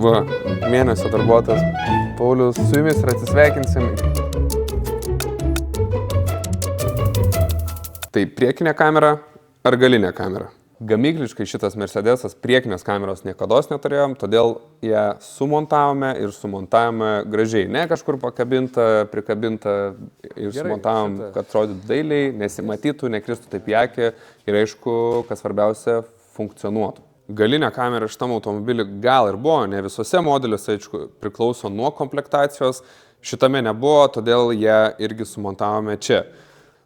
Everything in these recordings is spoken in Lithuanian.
dirba mėnesio darbuotojas Paulius, su jumis ir atsisveikinsim. Tai priekinė kamera ar galinė kamera? Gamykliškai šitas Mercedesas priekinės kameros niekados neturėjom, todėl ją sumontavome ir sumontavome gražiai. Ne kažkur pakabinta, prikabinta ir sumontavom, kad atrodytų dailiai, nesimatytų, nekristų taip į akį ir aišku, kas svarbiausia, funkcionuotų. Galinė kamera šitam automobilį gal ir buvo, ne visose modeliuose, aišku, priklauso nuo komplektacijos. Šitame nebuvo, todėl ją irgi sumontavome čia.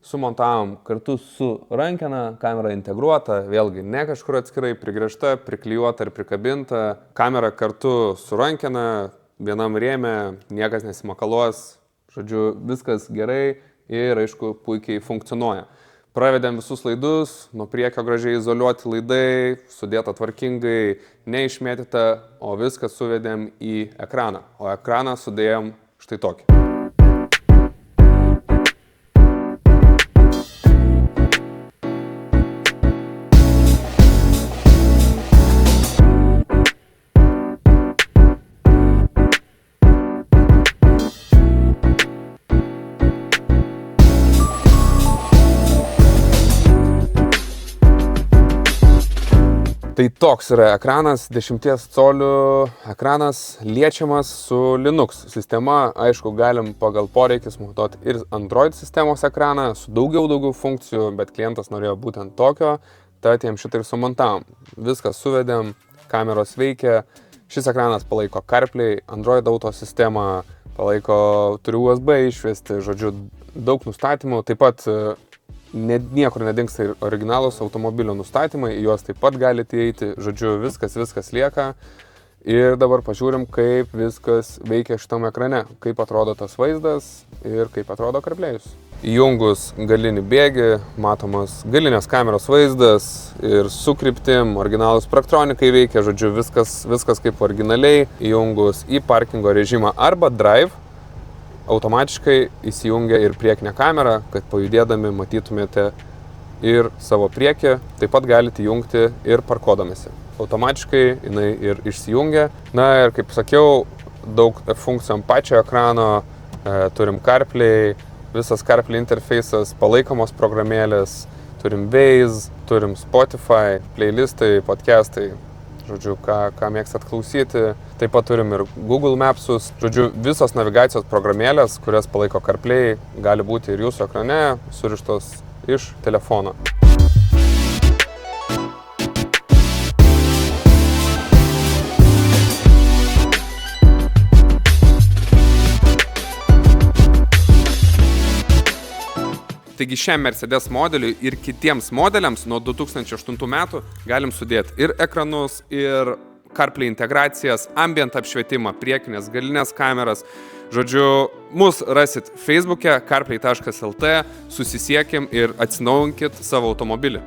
Sumontavom kartu su rankena, kamera integruota, vėlgi ne kažkur atskirai prigręžta, priklijuota ir prikabinta. Kamera kartu su rankena, vienam rėme, niekas nesimakaluos, žodžiu, viskas gerai ir aišku puikiai funkcionuoja. Pravedėm visus laidus, nuo priekio gražiai izoliuoti laidai, sudėta tvarkingai, neišmėtyta, o viską suvedėm į ekraną. O ekraną sudėjom štai tokį. Tai toks yra ekranas, 10 colių ekranas, liečiamas su Linux sistema. Aišku, galim pagal poreikis montuoti ir Android sistemos ekraną su daugiau funkcijų, bet klientas norėjo būtent tokio, tad jam šitą ir sumontavom. Viską suvedėm, kameros veikia, šis ekranas palaiko CarPlay, Android auto sistemą, palaiko, turi USB išvesti, žodžiu, daug nustatymų, taip pat niekur nedingsta ir originalus automobilio nustatymai, juos taip pat galite įeiti, žodžiu, viskas lieka. Ir dabar pažiūrim, kaip viskas veikia šitam ekrane, kaip atrodo tas vaizdas ir kaip atrodo CarPlay'us. Įjungus galinį bėgį, matomas galinės kameros vaizdas ir su kryptim, originalus praktronikai veikia, žodžiu, viskas kaip originaliai. Įjungus į parkingo režimą arba drive, automatiškai įsijungia ir priekinę kamerą, kad pajudėdami matytumėte ir savo priekį, taip pat galite įjungti ir parkuodamėsi. Automatiškai jinai ir išsijungia. Na ir kaip sakiau, daug funkcijom pačio ekrano, turim CarPlay, visas CarPlay interfejsas, palaikomos programėlės, turim Waze, turim Spotify, playlistai, podcastai. Žodžiu, ką mėgstat klausyti. Taip pat turim ir Google Mapsus. Žodžiu, visos navigacijos programėlės, kurias palaiko CarPlay, gali būti ir jūsų ekrane, surištos iš telefono. Taigi šiam Mercedes modeliui ir kitiems modeliams nuo 2008 metų galim sudėti ir ekranus, ir CarPlay integracijas, ambient apšvietimą, priekinės, galinės kameras. Žodžiu, mus rasit Facebook'e carplay.lt, susisiekim ir atsinaujinkit savo automobilį.